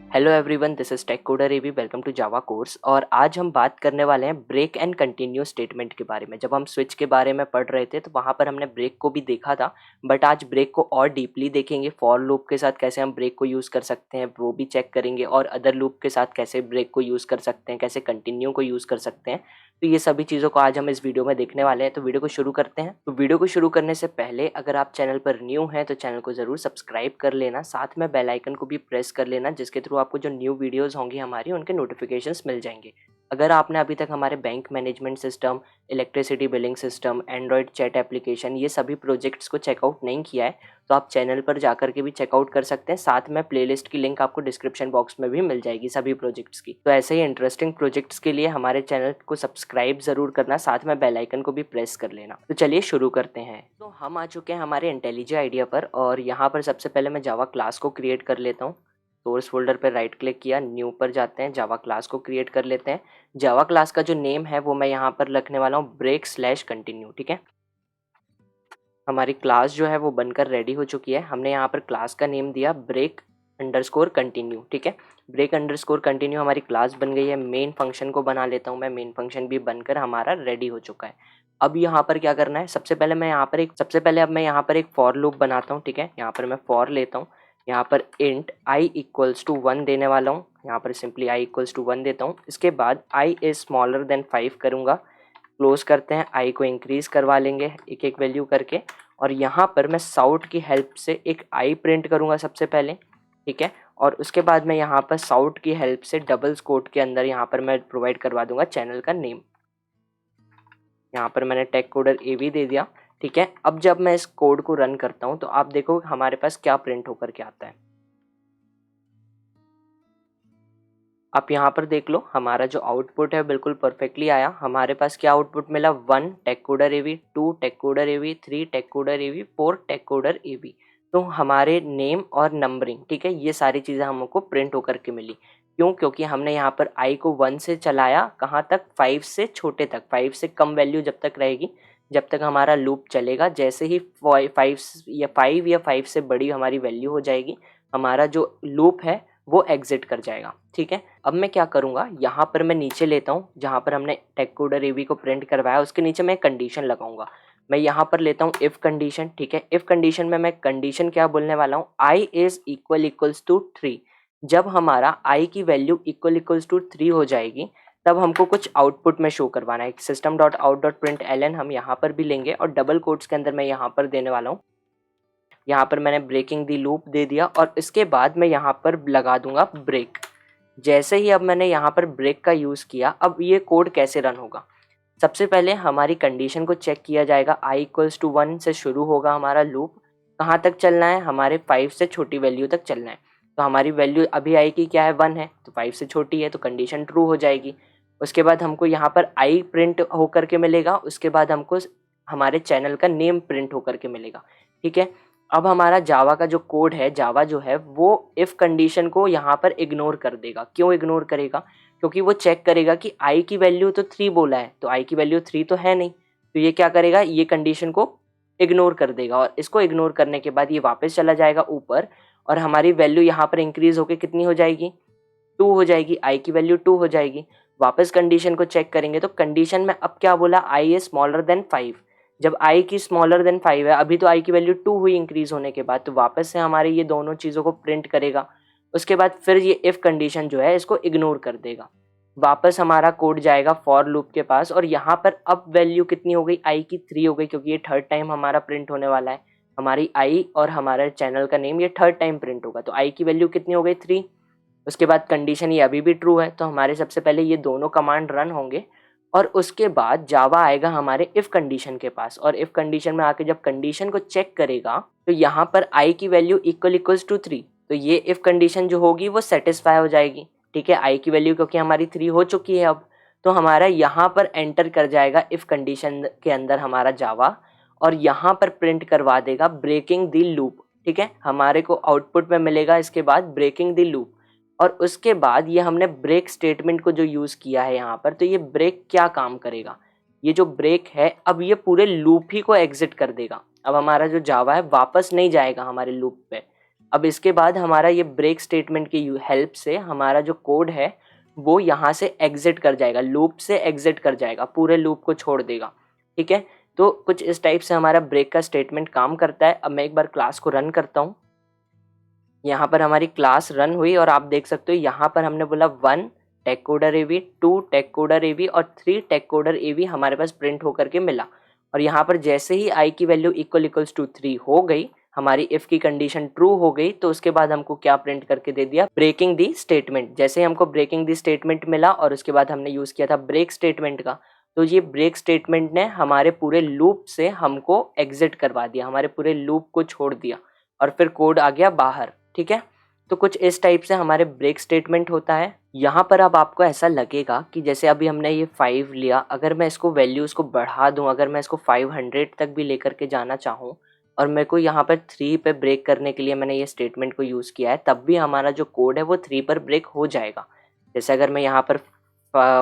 Hello everyone, this is Tech Coder AB. Welcome to Java course. और आज हम बात करने वाले हैं ब्रेक एंड कंटिन्यू स्टेटमेंट के बारे में। जब हम स्विच के बारे में पढ़ रहे थे तो वहाँ पर हमने ब्रेक को भी देखा था, बट आज ब्रेक को और डीपली देखेंगे। फॉर लूप के साथ कैसे हम ब्रेक को यूज़ कर सकते हैं वो भी चेक करेंगे, और अदर लूप के साथ कैसे ब्रेक को यूज़ कर सकते हैं, कैसे कंटिन्यू को यूज़ कर सकते हैं। तो ये सभी चीज़ों को आज हम इस वीडियो में देखने वाले हैं। तो वीडियो को शुरू करते हैं। तो वीडियो को शुरू करने से पहले अगर आप चैनल पर न्यू हैं तो चैनल को ज़रूर सब्सक्राइब कर लेना, साथ में बेल आइकन को भी प्रेस कर लेना, जिसके थ्रू आपको जो न्यू वीडियोस होंगी हमारी उनके नोटिफिकेशंस मिल जाएंगे। अगर आपने अभी तक हमारे bank management system, electricity billing system, Android chat application, ये सभी प्रोजेक्ट्स को चेकआउट नहीं किया है तो आप चैनल पर जाकर के भी चेकआउट कर सकते हैं। साथ में प्लेलिस्ट की लिंक आपको डिस्क्रिप्शन बॉक्स में भी मिल जाएगी सभी प्रोजेक्ट्स की। तो ऐसे ही इंटरेस्टिंग प्रोजेक्ट्स के लिए हमारे चैनल को सब्सक्राइब जरूर करना, साथ में बेल आइकन को भी प्रेस कर लेना। तो चलिए शुरू करते हैं। तो हम आ चुके हैं हमारे इंटेलिजे आइडिया पर, और यहाँ पर सबसे पहले मैं जावा क्लास को क्रिएट कर लेता हूँ। सोर्स फोल्डर पर राइट क्लिक किया, न्यू पर जाते हैं, जावा क्लास को क्रिएट कर लेते हैं। जावा क्लास का जो नेम है वो मैं यहाँ पर रखने वाला हूँ ब्रेक स्लैश कंटिन्यू। ठीक है, हमारी क्लास जो है वो बनकर रेडी हो चुकी है। हमने यहाँ पर क्लास का नेम दिया ब्रेक अंडरस्कोर कंटिन्यू। ठीक है, ब्रेक अंडरस्कोर कंटिन्यू हमारी क्लास बन गई है। मेन फंक्शन को बना लेता हूँ मैं, मेन फंक्शन भी बनकर हमारा रेडी हो चुका है। अब यहाँ पर क्या करना है, सबसे पहले अब मैं यहाँ पर एक फॉर लूप बनाता हूँ। ठीक है, यहाँ पर मैं फॉर लेता हूँ, यहाँ पर इंट आई इक्वल्स टू 1 देने वाला हूँ। यहाँ पर सिंपली आई इक्वल्स टू 1 देता हूँ। इसके बाद आई इज स्मॉलर देन 5 करूँगा। क्लोज करते हैं, आई को इंक्रीज करवा लेंगे एक एक वैल्यू करके, और यहाँ पर मैं साउट की हेल्प से एक आई प्रिंट करूँगा सबसे पहले। ठीक है, और उसके बाद मैं यहाँ पर साउट की हेल्प से डबल कोट के अंदर यहाँ पर मैं प्रोवाइड करवा दूंगा चैनल का नेम। यहाँ पर मैंने टेक कोडर एवी दे दिया। ठीक है, अब जब मैं इस कोड को रन करता हूँ तो आप देखो हमारे पास क्या प्रिंट होकर के आता है। आप यहाँ पर देख लो, हमारा जो आउटपुट है बिल्कुल परफेक्टली आया। हमारे पास क्या आउटपुट मिला, 1 टेक कोडर एवी, 2 टेक कोडर एवी, 3 टेक कोडर एवी, 4 टेक कोडर एवी। तो हमारे नेम और नंबरिंग, ठीक है, ये सारी चीज़ें हमको प्रिंट होकर के मिली। क्यों? क्योंकि हमने यहाँ पर आई को 1 से चलाया कहाँ तक, 5 से छोटे तक। 5 से कम वैल्यू जब तक रहेगी, जब तक हमारा लूप चलेगा। जैसे ही 5 या 5 से बड़ी हमारी वैल्यू हो जाएगी, हमारा जो लूप है वो एग्जिट कर जाएगा। ठीक है, अब मैं क्या करूँगा, यहाँ पर मैं नीचे लेता हूँ जहाँ पर हमने टेक कोडर एवी को प्रिंट करवाया, उसके नीचे मैं कंडीशन लगाऊंगा। मैं यहाँ पर लेता हूँ इफ़ कंडीशन। ठीक है, इफ़ कंडीशन में मैं कंडीशन क्या बोलने वाला हूँ, आई इज इक्वल्स टू 3। जब हमारा आई की वैल्यू इक्वल्स टू 3 हो जाएगी, तब हमको कुछ आउटपुट में शो करवाना है। System dot out dot print L N हम यहाँ पर भी लेंगे, और डबल कोट्स के अंदर मैं यहाँ पर देने वाला हूँ, यहाँ पर मैंने ब्रेकिंग दी लूप दे दिया, और इसके बाद मैं यहाँ पर लगा दूंगा ब्रेक। जैसे ही अब मैंने यहाँ पर ब्रेक का यूज़ किया, अब ये कोड कैसे रन होगा। सबसे पहले हमारी कंडीशन को चेक किया जाएगा। आई इक्वल्स टू 1 से शुरू होगा हमारा लूप। कहाँ तक चलना है, हमारे 5 से छोटी वैल्यू तक चलना है। तो हमारी वैल्यू अभी आई की क्या है, 1 है, तो 5 से छोटी है, तो कंडीशन ट्रू हो जाएगी। उसके बाद हमको यहाँ पर आई प्रिंट होकर के मिलेगा। उसके बाद हमको हमारे चैनल का नेम प्रिंट होकर के मिलेगा। ठीक है, अब हमारा जावा का जो कोड है, जावा जो है वो इफ़ कंडीशन को यहाँ पर इग्नोर कर देगा। क्यों इग्नोर करेगा? क्योंकि वो चेक करेगा कि आई की वैल्यू तो 3 बोला है, तो आई की वैल्यू 3 तो है नहीं। तो ये क्या करेगा, ये कंडीशन को इग्नोर कर देगा, और इसको इग्नोर करने के बाद ये वापस चला जाएगा ऊपर, और हमारी वैल्यू यहाँ पर इंक्रीज होकर कितनी हो जाएगी, 2 हो जाएगी। आई की वैल्यू 2 हो जाएगी। वापस कंडीशन को चेक करेंगे तो कंडीशन में अब क्या बोला, आई इज स्मॉलर देन 5। जब आई की स्मॉलर देन 5 है, अभी तो आई की वैल्यू 2 हुई इंक्रीज होने के बाद, तो वापस से हमारे ये दोनों चीज़ों को प्रिंट करेगा। उसके बाद फिर ये इफ़ कंडीशन जो है इसको इग्नोर कर देगा। वापस हमारा कोड जाएगा फॉर लूप के पास, और यहाँ पर अब वैल्यू कितनी हो गई, आई की 3 हो गई, क्योंकि ये थर्ड टाइम हमारा प्रिंट होने वाला है। हमारी आई और हमारा चैनल का नेम ये थर्ड टाइम प्रिंट होगा, तो आई की वैल्यू कितनी हो गई, 3। उसके बाद कंडीशन ये अभी भी ट्रू है, तो हमारे सबसे पहले ये दोनों कमांड रन होंगे, और उसके बाद जावा आएगा हमारे इफ़ कंडीशन के पास, और इफ़ कंडीशन में आके जब कंडीशन को चेक करेगा तो यहाँ पर आई की वैल्यू इक्वल्स टू 3, तो ये इफ़ कंडीशन जो होगी वो सेटिस्फाई हो जाएगी। ठीक है, आई की वैल्यू क्योंकि हमारी 3 हो चुकी है अब, तो हमारा यहाँ पर एंटर कर जाएगा इफ़ कंडीशन के अंदर हमारा जावा, और यहाँ पर प्रिंट करवा देगा ब्रेकिंग द लूप। ठीक है, हमारे को आउटपुट में मिलेगा इसके बाद ब्रेकिंग द लूप। और उसके बाद ये हमने ब्रेक स्टेटमेंट को जो यूज़ किया है यहाँ पर, तो ये ब्रेक क्या काम करेगा, ये जो ब्रेक है अब ये पूरे लूप ही को एग्जिट कर देगा। अब हमारा जो जावा है वापस नहीं जाएगा हमारे लूप पे, अब इसके बाद हमारा ये ब्रेक स्टेटमेंट की हेल्प से हमारा जो कोड है वो यहाँ से एग्जिट कर जाएगा, लूप से एग्जिट कर जाएगा, पूरे लूप को छोड़ देगा। ठीक है, तो कुछ इस टाइप से हमारा ब्रेक का स्टेटमेंट काम करता है। अब मैं एक बार क्लास को रन करता हूँ। यहाँ पर हमारी क्लास रन हुई और आप देख सकते हो यहाँ पर हमने बोला 1 टेककोडर एवी, 2 टेककोडर एवी और 3 टेककोडर एवी हमारे पास प्रिंट होकर के मिला। और यहाँ पर जैसे ही आई की वैल्यू इक्वल्स टू 3 हो गई, हमारी इफ की कंडीशन ट्रू हो गई, तो उसके बाद हमको क्या प्रिंट करके दे दिया, ब्रेकिंग दी स्टेटमेंट। जैसे ही हमको ब्रेकिंग दी स्टेटमेंट मिला और उसके बाद हमने यूज किया था ब्रेक स्टेटमेंट का, तो ये ब्रेक स्टेटमेंट ने हमारे पूरे लूप से हमको एग्जिट करवा दिया, हमारे पूरे लूप को छोड़ दिया और फिर कोड आ गया बाहर। ठीक है, तो कुछ इस टाइप से हमारे ब्रेक स्टेटमेंट होता है। यहाँ पर अब आपको ऐसा लगेगा कि जैसे अभी हमने ये 5 लिया, अगर मैं इसको वैल्यूज़ को बढ़ा दूँ, अगर मैं इसको 500 तक भी लेकर के जाना चाहूँ और मेरे को यहाँ पर 3 पे ब्रेक करने के लिए मैंने ये स्टेटमेंट को यूज़ किया है, तब भी हमारा जो कोड है वो 3 पर ब्रेक हो जाएगा। जैसे अगर मैं यहाँ पर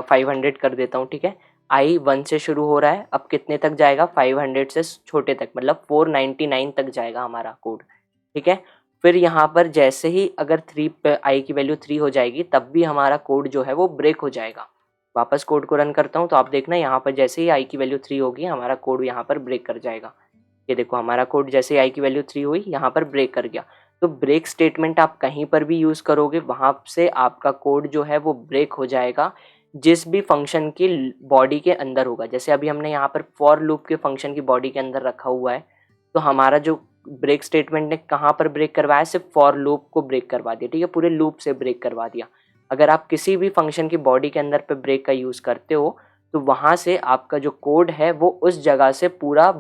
500 कर देता हूँ, ठीक है, आई 1 से शुरू हो रहा है, अब कितने तक जाएगा, 500 से छोटे तक, मतलब 499 तक जाएगा हमारा कोड। ठीक है, फिर यहाँ पर जैसे ही अगर 3 पे आई की वैल्यू 3 हो जाएगी, तब भी हमारा कोड जो है वो ब्रेक हो जाएगा। वापस कोड को रन करता हूँ तो आप देखना यहाँ पर जैसे ही आई की वैल्यू 3 होगी, हमारा कोड यहाँ पर ब्रेक कर जाएगा। ये देखो हमारा कोड जैसे ही आई की वैल्यू 3 हुई, यहाँ पर ब्रेक कर गया। तो ब्रेक स्टेटमेंट आप कहीं पर भी यूज़ करोगे, वहाँ से आपका कोड जो है वो ब्रेक हो जाएगा, जिस भी फंक्शन की बॉडी के अंदर होगा। जैसे अभी हमने यहाँ पर फॉर लूप के फंक्शन की बॉडी के अंदर रखा हुआ है, तो हमारा जो ब्रेक स्टेटमेंट ने कहाँ पर ब्रेक करवाया, सिर्फ फॉर लूप को ब्रेक करवा दिया। ठीक है, पूरे लूप से ब्रेक करवा दिया। अगर आप किसी भी फंक्शन की बॉडी के अंदर पे ब्रेक का यूज़ करते हो, तो वहाँ से आपका जो कोड है वो उस जगह से पूरा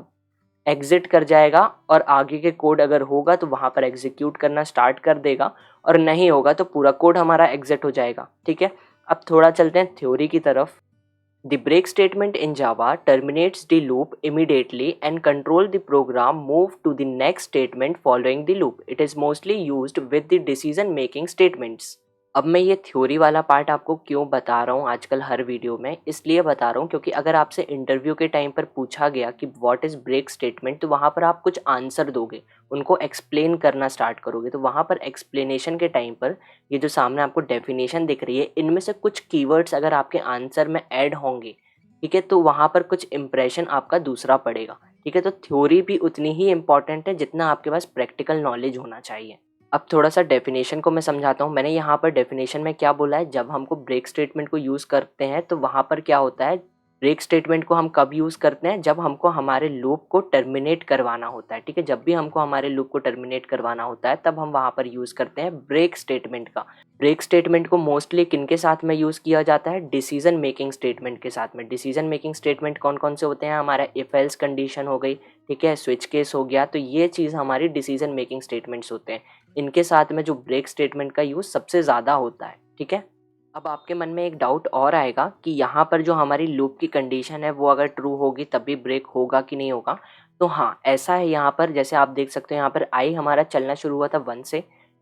एग्जिट कर जाएगा और आगे के कोड अगर होगा तो वहाँ पर एग्जीक्यूट करना स्टार्ट कर देगा, और नहीं होगा तो पूरा कोड हमारा एग्जिट हो जाएगा। ठीक है, अब थोड़ा चलते हैं थ्योरी की तरफ। The break statement in Java terminates the loop immediately and control the program move to the next statement following the loop. It is mostly used with the decision making statements. अब मैं ये theory वाला part आपको क्यों बता रहा हूँ आजकल हर वीडियो में, इसलिए बता रहा हूँ क्योंकि अगर आपसे इंटरव्यू के टाइम पर पूछा गया कि व्हाट इज़ ब्रेक स्टेटमेंट, तो वहाँ पर आप कुछ आंसर दोगे, उनको एक्सप्लेन करना स्टार्ट करोगे, तो वहाँ पर एक्सप्लेनेशन के टाइम पर ये जो सामने आपको डेफिनेशन दिख रही है, इनमें से कुछ कीवर्ड्स अगर आपके आंसर में ऐड होंगे, ठीक है, तो वहाँ पर कुछ इंप्रेशन आपका दूसरा पड़ेगा। ठीक है, तो थ्योरी भी उतनी ही इम्पॉर्टेंट है जितना आपके पास प्रैक्टिकल नॉलेज होना चाहिए। अब थोड़ा सा डेफिनेशन को मैं समझाता हूँ। मैंने यहाँ पर डेफिनेशन में क्या बोला है, जब हमको ब्रेक स्टेटमेंट को यूज़ करते हैं तो वहाँ पर क्या होता है, ब्रेक स्टेटमेंट को हम कब यूज़ करते हैं, जब हमको हमारे लूप को टर्मिनेट करवाना होता है। ठीक है, जब भी हमको हमारे लूप को टर्मिनेट करवाना होता है तब हम वहाँ पर यूज़ करते हैं ब्रेक स्टेटमेंट का। ब्रेक स्टेटमेंट को मोस्टली किनके साथ में यूज़ किया जाता है, डिसीजन मेकिंग स्टेटमेंट के साथ में। डिसीजन मेकिंग स्टेटमेंट कौन कौन से होते हैं, हमारा इफ एल्स कंडीशन हो गई, ठीक है, स्विच केस हो गया, तो ये चीज़ हमारी डिसीजन मेकिंग स्टेटमेंट्स होते हैं। इनके साथ में जो ब्रेक स्टेटमेंट का यूज़ सबसे ज़्यादा होता है। ठीक है, अब आपके मन में एक डाउट और आएगा कि यहाँ पर जो हमारी लूप की कंडीशन है वो अगर ट्रू होगी तब भी ब्रेक होगा कि नहीं होगा। तो हाँ, ऐसा है यहाँ पर, जैसे आप देख सकते हो यहाँ पर आई हमारा चलना शुरू हुआ था 1 से।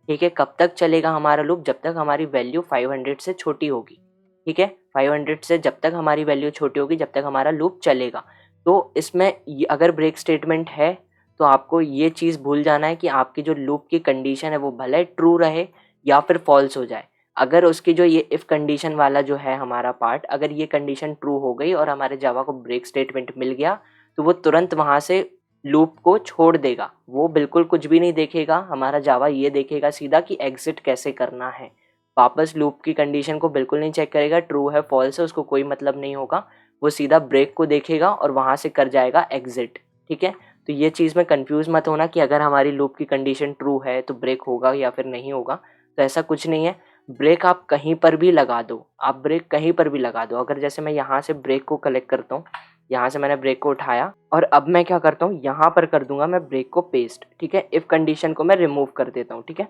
ठीक है, कब तक चलेगा हमारा लूप, जब तक हमारी वैल्यू 500 से छोटी होगी। ठीक है, 500 से जब तक हमारी वैल्यू छोटी होगी जब तक हमारा लूप चलेगा। तो इसमें अगर ब्रेक स्टेटमेंट है तो आपको ये चीज़ भूल जाना है कि आपकी जो लूप की कंडीशन है वो भले ट्रू रहे या फिर फॉल्स हो जाए। अगर उसकी जो ये इफ़ कंडीशन वाला जो है हमारा पार्ट, अगर ये कंडीशन ट्रू हो गई और हमारे जावा को ब्रेक स्टेटमेंट मिल गया, तो वो तुरंत वहाँ से लूप को छोड़ देगा। वो बिल्कुल कुछ भी नहीं देखेगा, हमारा जावा ये देखेगा सीधा कि एग्जिट कैसे करना है। वापस लूप की कंडीशन को बिल्कुल नहीं चेक करेगा, ट्रू है फॉल्स है उसको कोई मतलब नहीं होगा। वो सीधा ब्रेक को देखेगा और वहाँ से कर जाएगा एग्जिट। ठीक है, तो ये चीज़ में कंफ्यूज मत होना कि अगर हमारी लूप की कंडीशन ट्रू है तो ब्रेक होगा या फिर नहीं होगा, तो ऐसा कुछ नहीं है। ब्रेक आप कहीं पर भी लगा दो, आप ब्रेक कहीं पर भी लगा दो। अगर जैसे मैं यहाँ से ब्रेक को कलेक्ट करता हूँ, यहाँ से मैंने ब्रेक को उठाया और अब मैं क्या करता हूँ, यहाँ पर कर दूंगा मैं ब्रेक को पेस्ट। ठीक है, इफ़ कंडीशन को मैं रिमूव कर देता हूँ। ठीक है,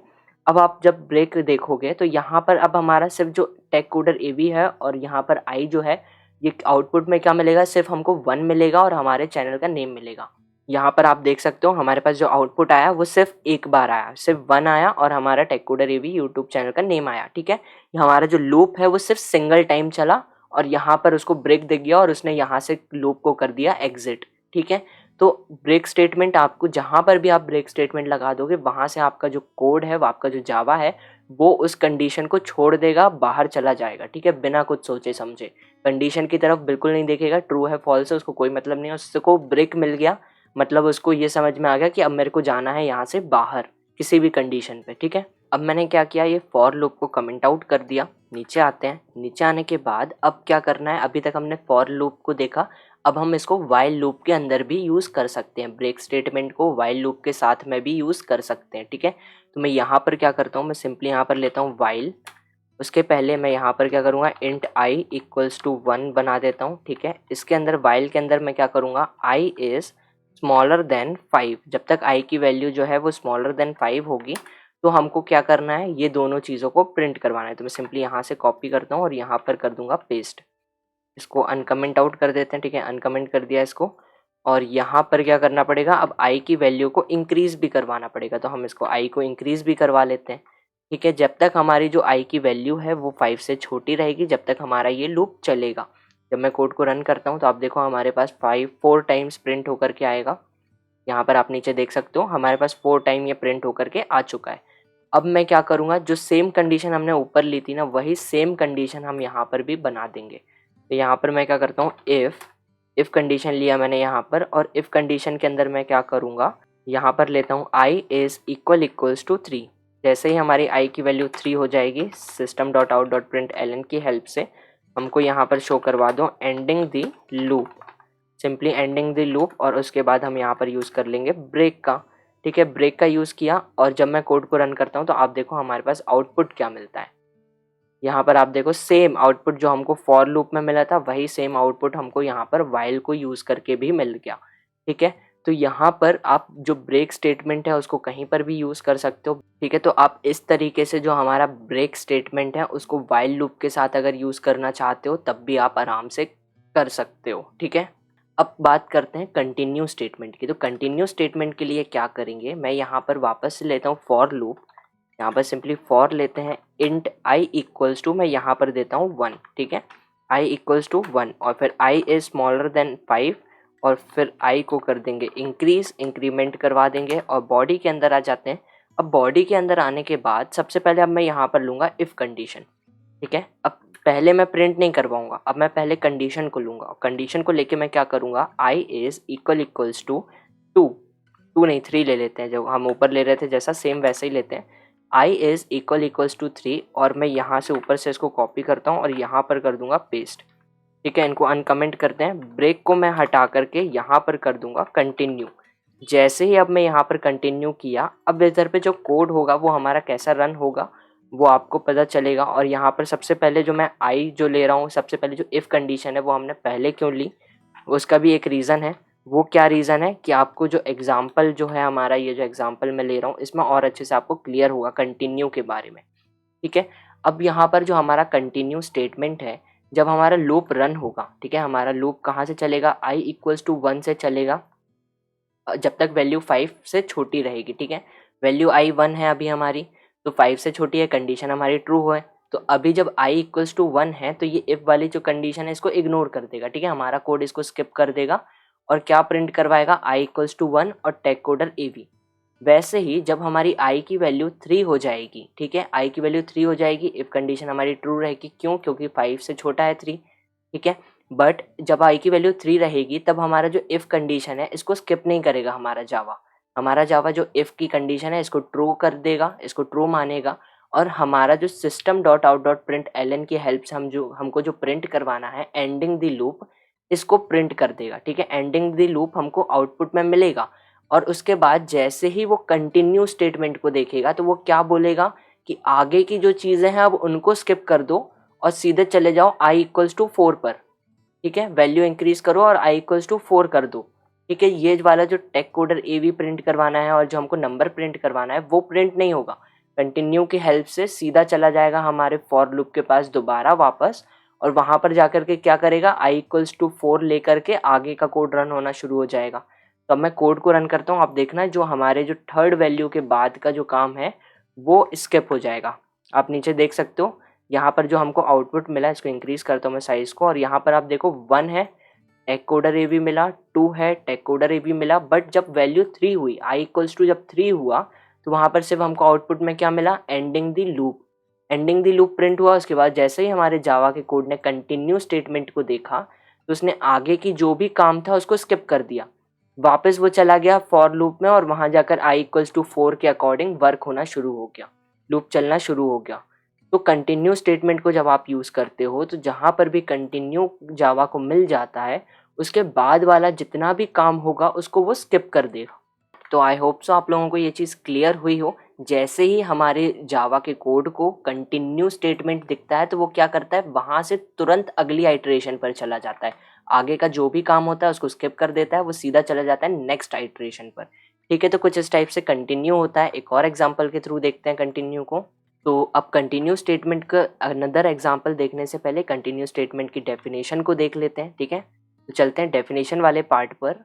अब आप जब ब्रेक देखोगे तो यहाँ पर अब हमारा सिर्फ जो टेक कोडर एवी है और यहाँ पर आई जो है, ये आउटपुट में क्या मिलेगा, सिर्फ हमको 1 मिलेगा और हमारे चैनल का नेम मिलेगा। यहाँ पर आप देख सकते हो हमारे पास जो आउटपुट आया वो सिर्फ एक बार आया, सिर्फ 1 आया और हमारा टेक कोडर एवी यूट्यूब चैनल का नेम आया। ठीक है, हमारा जो लूप है वो सिर्फ सिंगल टाइम चला और यहाँ पर उसको ब्रेक दे गया और उसने यहाँ से लूप को कर दिया एग्जिट। ठीक है, तो ब्रेक स्टेटमेंट आपको जहाँ पर भी आप ब्रेक स्टेटमेंट लगा दोगे वहाँ से आपका जो कोड है, वो आपका जो जावा है, वो उस कंडीशन को छोड़ देगा, बाहर चला जाएगा, ठीक है, बिना कुछ सोचे समझे। कंडीशन की तरफ बिल्कुल नहीं देखेगा, ट्रू है फॉल्स है उसको कोई मतलब नहीं है, उसको ब्रेक मिल गया मतलब उसको ये समझ में आ गया कि अब मेरे को जाना है यहाँ से बाहर किसी भी कंडीशन पे, ठीक है। अब मैंने क्या किया, ये फॉर लूप को कमेंट आउट कर दिया। नीचे आते हैं, नीचे आने के बाद अब क्या करना है, अभी तक हमने फॉर लूप को देखा, अब हम इसको वाइल लूप के अंदर भी यूज़ कर सकते हैं। ब्रेक स्टेटमेंट को वाइल लूप के साथ में भी यूज़ कर सकते हैं, ठीक है। तो मैं यहाँ पर क्या करता हूँ, मैं सिंपली यहाँ पर लेता हूँ वाइल, उसके पहले मैं यहाँ पर क्या करूँगा, इंट आई इक्वल्स टू 1 बना देता हूँ, ठीक है। इसके अंदर वाइल के अंदर मैं क्या करूँगा, आई इज़ स्मॉलर देन 5, जब तक आई की वैल्यू जो है वो स्मॉलर देन 5 होगी तो हमको क्या करना है, ये दोनों चीज़ों को प्रिंट करवाना है। तो मैं सिंपली यहाँ से कॉपी करता हूँ और यहाँ पर कर दूंगा पेस्ट। इसको अनकमेंट आउट कर देते हैं, ठीक है, अनकमेंट कर दिया इसको। और यहाँ पर क्या करना पड़ेगा, अब आई की वैल्यू को इंक्रीज भी करवाना पड़ेगा, तो हम इसको आई को इंक्रीज भी करवा लेते हैं, ठीक है। जब तक हमारी जो आई की वैल्यू है वो 5 से छोटी रहेगी, जब तक हमारा ये लूप चलेगा। जब मैं कोड को रन करता हूँ तो आप देखो हमारे पास 4 टाइम्स प्रिंट होकर के आएगा। यहाँ पर आप नीचे देख सकते हो हमारे पास 4 टाइम ये प्रिंट होकर के आ चुका है। अब मैं क्या करूँगा, जो सेम कंडीशन हमने ऊपर ली थी ना, वही सेम कंडीशन हम यहाँ पर भी बना देंगे। तो यहाँ पर मैं क्या करता हूँ, इफ़ कंडीशन लिया मैंने यहाँ पर, और इफ़ कंडीशन के अंदर मैं क्या करूँगा, यहाँ पर लेता हूँ आई इज़ इक्वल्स टू 3। जैसे ही हमारी आई की वैल्यू 3 हो जाएगी, system dot out dot print L की हेल्प से हमको यहाँ पर शो करवा दो ending the loop, simply ending the loop, और उसके बाद हम यहाँ पर यूज़ कर लेंगे ब्रेक का, ठीक है। ब्रेक का यूज़ किया और जब मैं कोड को रन करता हूँ तो आप देखो हमारे पास आउटपुट क्या मिलता है। यहाँ पर आप देखो सेम आउटपुट जो हमको फॉर लूप में मिला था वही सेम आउटपुट हमको यहाँ पर वाइल को यूज़ करके भी मिल गया, ठीक है। तो यहाँ पर आप जो ब्रेक स्टेटमेंट है उसको कहीं पर भी यूज़ कर सकते हो, ठीक है। तो आप इस तरीके से जो हमारा ब्रेक स्टेटमेंट है उसको वाइल लूप के साथ अगर यूज़ करना चाहते हो तब भी आप आराम से कर सकते हो, ठीक है। अब बात करते हैं कंटिन्यू स्टेटमेंट की। तो कंटिन्यू स्टेटमेंट के लिए क्या करेंगे, मैं यहाँ पर वापस से लेता हूँ फॉर लूप, यहाँ पर सिंपली फॉर लेते हैं, इंट आई इक्वल्स टू, मैं यहाँ पर देता हूँ 1, ठीक है, आई इक्वल्स टू 1, और फिर आई इज स्मॉलर देन 5, और फिर आई को कर देंगे इंक्रीज, इंक्रीमेंट करवा देंगे, और बॉडी के अंदर आ जाते हैं। अब बॉडी के अंदर आने के बाद सबसे पहले अब मैं यहाँ पर लूँगा इफ़ कंडीशन, ठीक है। अब पहले मैं प्रिंट नहीं करवाऊंगा, अब मैं पहले कंडीशन को लूँगा, और कंडीशन को लेके मैं क्या करूँगा, आई इज़ इक्वल्स टू 2, 2 नहीं 3 ले लेते हैं, जो हम ऊपर ले रहे थे जैसा सेम वैसे ही लेते हैं। आई इज़ इक्वल्स टू 3, और मैं यहाँ से ऊपर से इसको कॉपी करता हूँ और यहाँ पर कर दूंगा पेस्ट, ठीक है। इनको अनकमेंट करते हैं, ब्रेक को मैं हटा करके यहाँ पर कर दूंगा कंटिन्यू। जैसे ही अब मैं यहाँ पर कंटिन्यू किया, अब इधर पे जो कोड होगा वो हमारा कैसा रन होगा वो आपको पता चलेगा। और यहाँ पर सबसे पहले जो मैं आई जो ले रहा हूँ, सबसे पहले जो इफ़ कंडीशन है वो हमने पहले क्यों ली, उसका भी एक रीज़न है। वो क्या रीज़न है कि आपको जो एग्ज़ाम्पल जो है हमारा, ये जो एग्ज़ाम्पल मैं ले रहा हूँ इसमें और अच्छे से आपको क्लियर होगा कंटिन्यू के बारे में, ठीक है। अब यहाँ पर जो हमारा कंटिन्यू स्टेटमेंट है, जब हमारा लूप रन होगा, ठीक है, हमारा लूप कहाँ से चलेगा, आई इक्वल्स टू 1 से चलेगा, जब तक वैल्यू 5 से छोटी रहेगी, ठीक है। वैल्यू आई 1 है अभी हमारी, तो 5 से छोटी है, कंडीशन हमारी ट्रू है। तो अभी जब आई इक्वल्स टू 1 है तो ये इफ़ वाली जो कंडीशन है इसको इग्नोर कर देगा, ठीक है, हमारा कोड इसको स्किप कर देगा और क्या प्रिंट करवाएगा, आई इक्वल्स टू 1 और टैग कोडर एवी। वैसे ही जब हमारी आई की वैल्यू 3 हो जाएगी, ठीक है, आई की वैल्यू 3 हो जाएगी, इफ़ कंडीशन हमारी ट्रू रहेगी, क्यों, क्योंकि 5 से छोटा है 3, ठीक है। बट जब आई की वैल्यू 3 रहेगी तब हमारा जो इफ़ कंडीशन है इसको स्किप नहीं करेगा हमारा जावा जो इफ़ की कंडीशन है इसको ट्रू कर देगा, इसको ट्रू मानेगा, और हमारा जो system dot out dot print L N की हेल्प से हमको जो प्रिंट करवाना है एंडिंग द लूप, इसको प्रिंट कर देगा, ठीक है। एंडिंग द लूप हमको आउटपुट में मिलेगा, और उसके बाद जैसे ही वो कंटिन्यू स्टेटमेंट को देखेगा तो वो क्या बोलेगा कि आगे की जो चीज़ें हैं अब उनको स्किप कर दो और सीधे चले जाओ आई इक्वल्स टू 4 पर, ठीक है। वैल्यू इंक्रीज करो और आई इक्वल्स टू 4 कर दो, ठीक है। ये वाला जो टेक कोडर एवी प्रिंट करवाना है और जो हमको नंबर प्रिंट करवाना है वो प्रिंट नहीं होगा, कंटिन्यू की हेल्प से सीधा चला जाएगा हमारे फॉर लूप के पास दोबारा वापस, और वहां पर जाकर के क्या करेगा, आई इक्वल्स टू 4 लेकर के आगे का कोड रन होना शुरू हो जाएगा। तो अब मैं कोड को रन करता हूँ, आप देखना जो हमारे जो थर्ड वैल्यू के बाद का जो काम है वो स्किप हो जाएगा। आप नीचे देख सकते हो यहाँ पर जो हमको आउटपुट मिला है, इसको इंक्रीज करता हूँ मैं साइज को, और यहाँ पर आप देखो 1 है, टेक कोडर ए वी मिला, 2 है टेक कोडर ए वी मिला, बट जब वैल्यू 3 हुई, आई इक्वल्स टू जब 3 हुआ तो वहाँ पर सिर्फ हमको आउटपुट में क्या मिला, ending the loop. Ending the loop print हुआ। उसके बाद जैसे ही हमारे जावा के कोड ने कंटिन्यू स्टेटमेंट को देखा तो उसने आगे की जो भी काम था उसको स्किप कर दिया, वापस वो चला गया फॉर लूप में और वहाँ जाकर आई इक्वल्स टू 4 के अकॉर्डिंग वर्क होना शुरू हो गया, लूप चलना शुरू हो गया। तो कंटिन्यू स्टेटमेंट को जब आप यूज़ करते हो तो जहाँ पर भी कंटिन्यू जावा को मिल जाता है उसके बाद वाला जितना भी काम होगा उसको वो स्किप कर देगा। तो आई होप सो आप लोगों को ये चीज़ क्लियर हुई हो। जैसे ही हमारे जावा के कोड को कंटिन्यू स्टेटमेंट दिखता है तो वो क्या करता है, वहाँ से तुरंत अगली आइटरेशन पर चला जाता है, आगे का जो भी काम होता है उसको स्किप कर देता है, वो सीधा चला जाता है नेक्स्ट आइटरेशन पर। ठीक है, तो कुछ इस टाइप से कंटिन्यू होता है। एक और एग्जाम्पल के थ्रू देखते हैं कंटिन्यू को। तो अब कंटिन्यू स्टेटमेंट का अनदर एग्जाम्पल देखने से पहले कंटिन्यू स्टेटमेंट की डेफिनेशन को देख लेते हैं। ठीक है, तो चलते हैं डेफिनेशन वाले पार्ट पर।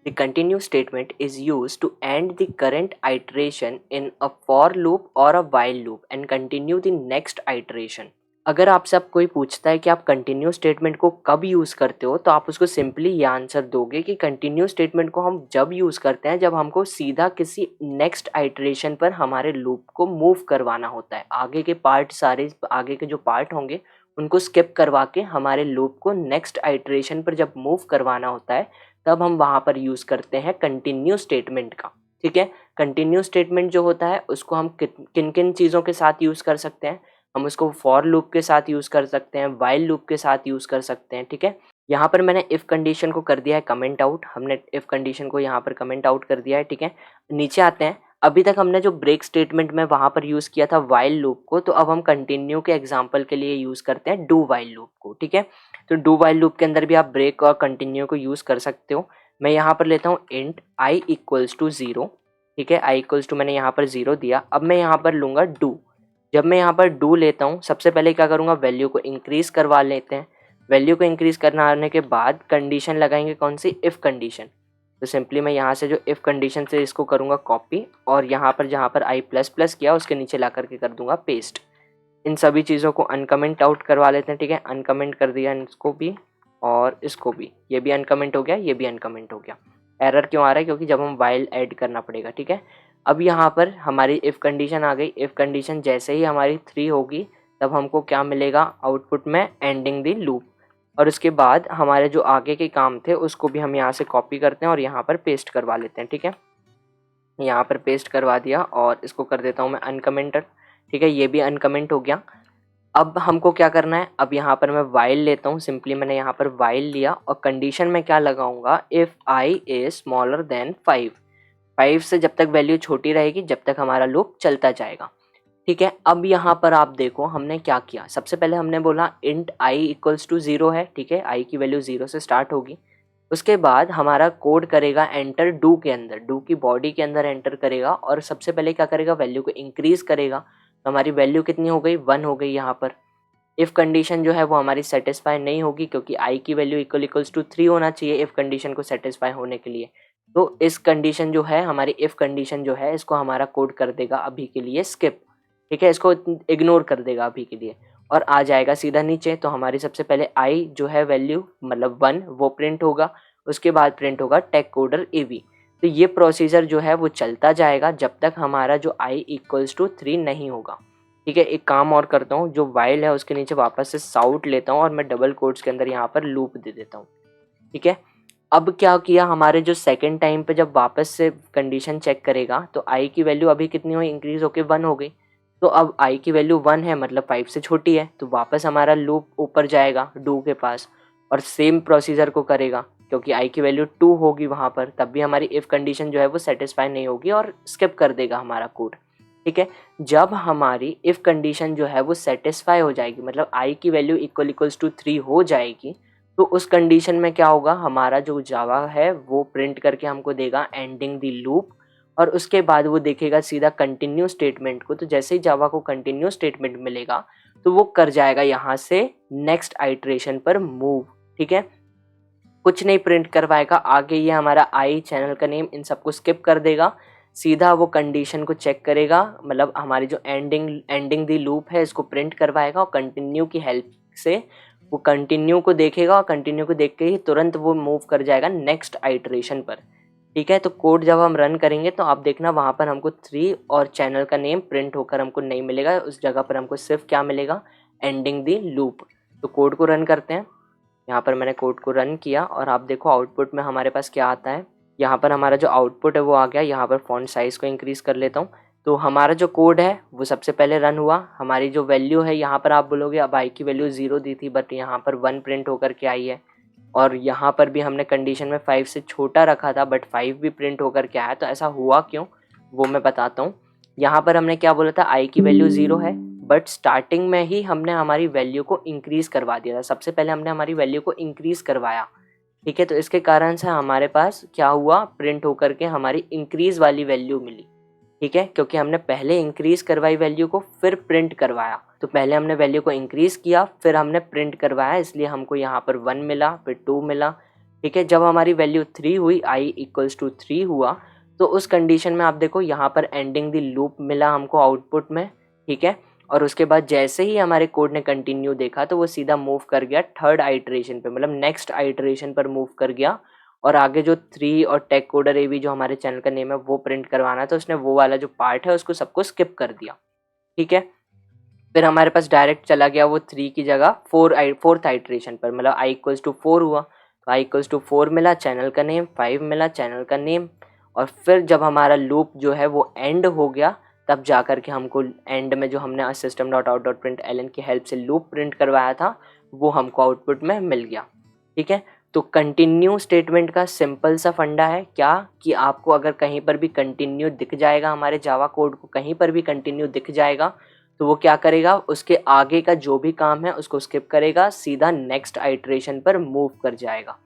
The continue statement is used to end the current iteration in a for loop or a while loop and continue the next iteration। अगर आपसे अब कोई पूछता है कि आप कंटिन्यू स्टेटमेंट को कब यूज़ करते हो तो आप उसको सिंपली ये आंसर दोगे कि कंटिन्यू स्टेटमेंट को हम जब यूज़ करते हैं जब हमको सीधा किसी नेक्स्ट आइटरेशन पर हमारे लूप को मूव करवाना होता है। आगे के पार्ट सारे आगे के जो पार्ट होंगे उनको स्किप करवा के हमारे लूप को नेक्स्ट आइटरेशन पर जब मूव करवाना होता है तब हम वहाँ पर यूज़ करते हैं कंटिन्यू स्टेटमेंट का। ठीक है, कंटिन्यू स्टेटमेंट जो होता है उसको हम किन किन चीज़ों के साथ यूज़ कर सकते हैं, हम उसको फॉर लूप के साथ यूज़ कर सकते हैं, वाइल लूप के साथ यूज़ कर सकते हैं। ठीक है, यहाँ पर मैंने इफ़ कंडीशन को कर दिया है कमेंट आउट, हमने इफ़ कंडीशन को यहाँ पर कमेंट आउट कर दिया है। ठीक है, नीचे आते हैं। अभी तक हमने जो ब्रेक स्टेटमेंट में वहाँ पर यूज़ किया था वाइल लूप को, तो अब हम कंटिन्यू के एग्जाम्पल के लिए यूज़ करते हैं डू वाइल लूप को। ठीक है, तो डू वाइल लूप के अंदर भी आप ब्रेक और कंटिन्यू को यूज़ कर सकते हो। मैं यहाँ पर लेता हूँ इंट आई इक्वल्स टू 0। ठीक है, आई इक्वल्स टू मैंने यहाँ पर 0 दिया। अब मैं यहाँ पर लूँगा डू। जब मैं यहाँ पर डू लेता हूँ सबसे पहले क्या करूँगा, वैल्यू को इंक्रीज़ करवा लेते हैं। वैल्यू को इंक्रीज़ करना आने के बाद कंडीशन लगाएंगे, कौन सी, इफ़ कंडीशन। तो सिंपली मैं यहाँ से जो इफ़ कंडीशन से इसको करूँगा कॉपी और यहाँ पर जहाँ पर आई प्लस प्लस किया उसके नीचे ला करके कर दूँगा पेस्ट। इन सभी चीज़ों को अनकमेंट आउट करवा लेते हैं। ठीक है, अनकमेंट कर दिया इसको भी और इसको भी, ये भी अनकमेंट हो गया, ये भी अनकमेंट हो गया। एरर क्यों आ रहा है, क्योंकि जब हम वाइल ऐड करना पड़ेगा। ठीक है, अब यहाँ पर हमारी इफ़ कंडीशन आ गई। इफ़ कंडीशन जैसे ही हमारी 3 होगी तब हमको क्या मिलेगा आउटपुट में, एंडिंग द लूप। और उसके बाद हमारे जो आगे के काम थे उसको भी हम यहाँ से कॉपी करते हैं और यहाँ पर पेस्ट करवा लेते हैं। ठीक है, यहाँ पर पेस्ट करवा दिया और इसको कर देता हूँ मैं अनकमेंटेड। ठीक है, ये भी अनकमेंट हो गया। अब हमको क्या करना है, अब यहाँ पर मैं वाइल लेता हूँ। सिंपली मैंने यहाँ पर वाइल लिया और कंडीशन में क्या लगाऊंगा, if I is smaller than 5। 5 से जब तक वैल्यू छोटी रहेगी जब तक हमारा लूप चलता जाएगा। ठीक है, अब यहाँ पर आप देखो हमने क्या किया। सबसे पहले हमने बोला इंट आई इक्वल्स टू 0 है। ठीक है, आई की वैल्यू 0 से स्टार्ट होगी। उसके बाद हमारा कोड करेगा एंटर डू के अंदर, डू की बॉडी के अंदर एंटर करेगा और सबसे पहले क्या करेगा, वैल्यू को इंक्रीज करेगा। तो हमारी वैल्यू कितनी हो गई, 1 हो गई। यहाँ पर इफ़ कंडीशन जो है वो हमारी सेटिस्फाई नहीं होगी क्योंकि आई की वैल्यू इक्वल्स टू 3 होना चाहिए इफ़ कंडीशन को सेटिस्फाई होने के लिए। तो इस कंडीशन जो है हमारी इफ़ कंडीशन जो है इसको हमारा कोड कर देगा अभी के लिए स्किप। ठीक है, इसको इग्नोर कर देगा अभी के लिए और आ जाएगा सीधा नीचे। तो हमारी सबसे पहले आई जो है वैल्यू मतलब 1 वो प्रिंट होगा, उसके बाद प्रिंट होगा टेक कोडर एवी। तो ये प्रोसीजर जो है वो चलता जाएगा जब तक हमारा जो आई इक्वल्स टू 3 नहीं होगा। ठीक है, एक काम और करता हूँ, जो वाइल है उसके नीचे वापस से साउट लेता हूँ और मैं डबल कोट्स के अंदर यहाँ पर लूप दे देता हूँ। ठीक है, अब क्या किया, हमारे जो सेकंड टाइम पे जब वापस से कंडीशन चेक करेगा तो आई की वैल्यू अभी कितनी हुई, इंक्रीज होके 1 हो गई। तो अब आई की वैल्यू 1 है मतलब 5 से छोटी है, तो वापस हमारा लूप ऊपर जाएगा डू के पास और सेम प्रोसीजर को करेगा क्योंकि आई की वैल्यू 2 होगी वहाँ पर, तब भी हमारी इफ़ कंडीशन जो है वो सेटिस्फाई नहीं होगी और स्किप कर देगा हमारा कोड। ठीक है, जब हमारी इफ़ कंडीशन जो है वो सेटिस्फाई हो जाएगी मतलब आई की वैल्यू इक्वल्स टू 3 हो जाएगी, तो उस कंडीशन में क्या होगा, हमारा जो जावा है वो प्रिंट करके हमको देगा एंडिंग द लूप और उसके बाद वो देखेगा सीधा कंटिन्यू स्टेटमेंट को। तो जैसे ही जावा को कंटिन्यू स्टेटमेंट मिलेगा तो वो कर जाएगा यहाँ से नेक्स्ट आइटरेशन पर मूव। ठीक है, कुछ नहीं प्रिंट करवाएगा आगे, ये हमारा आई चैनल का नेम इन सबको स्किप कर देगा, सीधा वो कंडीशन को चेक करेगा मतलब हमारी जो एंडिंग द लूप है इसको प्रिंट करवाएगा और कंटिन्यू की हेल्प से वो कंटिन्यू को देखेगा और कंटिन्यू को देख के ही तुरंत वो मूव कर जाएगा नेक्स्ट आइटरेशन पर। ठीक है, तो कोड जब हम रन करेंगे तो आप देखना वहाँ पर हमको 3 और चैनल का नेम प्रिंट होकर हमको नहीं मिलेगा, उस जगह पर हमको सिर्फ क्या मिलेगा, एंडिंग दी लूप। तो कोड को रन करते हैं। यहाँ पर मैंने कोड को रन किया और आप देखो आउटपुट में हमारे पास क्या आता है। यहाँ पर हमारा जो आउटपुट है वो आ गया। यहाँ पर फॉन्ट साइज़ को इंक्रीज़ कर लेता हूँ। तो हमारा जो कोड है वो सबसे पहले रन हुआ। हमारी जो वैल्यू है, यहाँ पर आप बोलोगे अब आई की वैल्यू 0 दी थी, बट यहाँ पर 1 प्रिंट होकर के आई है। और यहाँ पर भी हमने कंडीशन में 5 से छोटा रखा था, बट 5 भी प्रिंट होकर के आया। तो ऐसा हुआ क्यों, वो मैं बताता हूँ। यहाँ पर हमने क्या बोला था, आई की वैल्यू 0 है, बट स्टार्टिंग में ही हमने हमारी वैल्यू को इंक्रीज़ करवा दिया था। सबसे पहले हमने हमारी वैल्यू को इंक्रीज़ करवाया। ठीक है, तो इसके कारण से हमारे पास क्या हुआ, प्रिंट होकर के हमारी इंक्रीज़ वाली वैल्यू मिली। ठीक है, क्योंकि हमने पहले इंक्रीज़ करवाई वैल्यू को, फिर प्रिंट करवाया। तो पहले हमने वैल्यू को इंक्रीज़ किया, फिर हमने प्रिंट करवाया, इसलिए हमको यहाँ पर 1 मिला, फिर 2 मिला। ठीक है, जब हमारी वैल्यू 3 हुई, i इक्वल्स टू 3 हुआ, तो उस कंडीशन में आप देखो यहाँ पर एंडिंग द लूप मिला हमको आउटपुट में। ठीक है, और उसके बाद जैसे ही हमारे कोड ने कंटिन्यू देखा तो वो सीधा मूव कर गया थर्ड आइटरेशन पे, मतलब नेक्स्ट आइटरेशन पर मूव कर गया। और आगे जो 3 और टेक कोडर एवी जो हमारे चैनल का नेम है वो प्रिंट करवाना था, उसने वो वाला जो पार्ट है उसको सबको स्किप कर दिया। ठीक है, फिर हमारे पास डायरेक्ट चला गया वो 3 की जगह फोर्थ आइटरेशन पर, मतलब i इक्वल्स टू 4 हुआ, तो i इक्वल्स टू 4 मिला, चैनल का नेम 5 मिला, चैनल का नेम। और फिर जब हमारा लूप जो है वो एंड हो गया, तब जा कर के हमको एंड में जो हमने system.out.println की हेल्प से लूप प्रिंट करवाया था वो हमको आउटपुट में मिल गया। ठीक है, तो कंटिन्यू स्टेटमेंट का सिंपल सा फंडा है क्या, कि आपको अगर कहीं पर भी कंटिन्यू दिख जाएगा, हमारे जावा कोड को कहीं पर भी कंटिन्यू दिख जाएगा, तो वो क्या करेगा, उसके आगे का जो भी काम है उसको स्किप करेगा, सीधा नेक्स्ट आइटरेशन पर मूव कर जाएगा।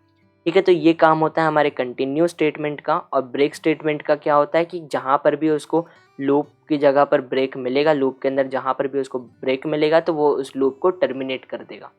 ठीक है, तो ये काम होता है हमारे कंटिन्यू स्टेटमेंट का। और ब्रेक स्टेटमेंट का क्या होता है कि जहाँ पर भी उसको लूप की जगह पर ब्रेक मिलेगा, लूप के अंदर जहाँ पर भी उसको ब्रेक मिलेगा तो वो उस लूप को टर्मिनेट कर देगा।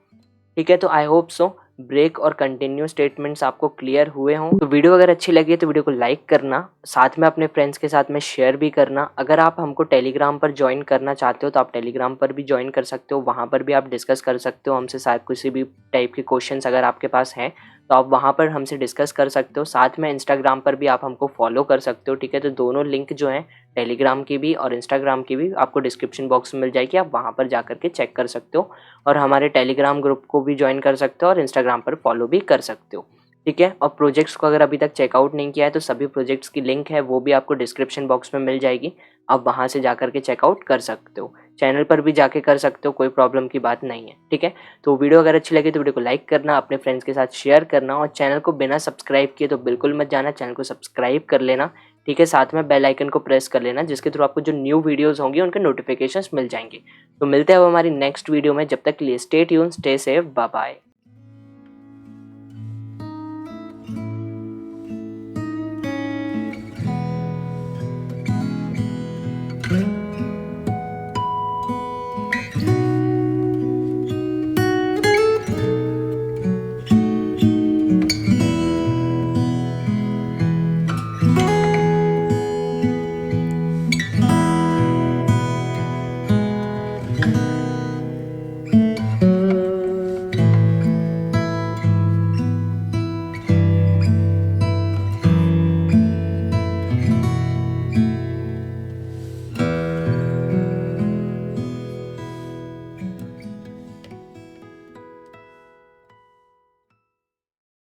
ठीक है, तो आई होप सो ब्रेक और कंटिन्यू स्टेटमेंट्स आपको क्लियर हुए हों। तो वीडियो अगर अच्छी लगी तो वीडियो को लाइक करना, साथ में अपने फ्रेंड्स के साथ में शेयर भी करना। अगर आप हमको टेलीग्राम पर ज्वाइन करना चाहते हो तो आप टेलीग्राम पर भी ज्वाइन कर सकते हो, वहाँ पर भी आप डिस्कस कर सकते हो हमसे, शायद किसी भी टाइप के क्वेश्चंस अगर आपके पास हैं तो आप वहाँ पर हमसे डिस्कस कर सकते हो। साथ में इंस्टाग्राम पर भी आप हमको फॉलो कर सकते हो। ठीक है, तो दोनों लिंक जो हैं टेलीग्राम की भी और इंस्टाग्राम की भी आपको डिस्क्रिप्शन बॉक्स में मिल जाएगी, आप वहाँ पर जा के चेक कर सकते हो। और हमारे टेलीग्राम ग्रुप को भी ज्वाइन कर सकते हो और इंस्टाग्राम पर फॉलो भी कर सकते हो। ठीक है, और प्रोजेक्ट्स को अगर अभी तक चेकआउट नहीं किया है तो सभी प्रोजेक्ट्स की लिंक है वो भी आपको डिस्क्रिप्शन बॉक्स में मिल जाएगी, आप वहाँ से जा के चेकआउट कर सकते हो। चैनल पर भी जाके कर सकते हो, कोई प्रॉब्लम की बात नहीं है। ठीक है, तो वीडियो अगर अच्छी लगी तो वीडियो को लाइक करना, अपने फ्रेंड्स के साथ शेयर करना, और चैनल को बिना सब्सक्राइब किए तो बिल्कुल मत जाना, चैनल को सब्सक्राइब कर लेना। ठीक है, साथ में बेल आइकन को प्रेस कर लेना, जिसके थ्रू आपको जो न्यू वीडियोस होंगी उनके नोटिफिकेशंस मिल जाएंगे। तो मिलते हैं अब हमारी नेक्स्ट वीडियो में, जब तक के लिए stay tune, stay safe, bye bye.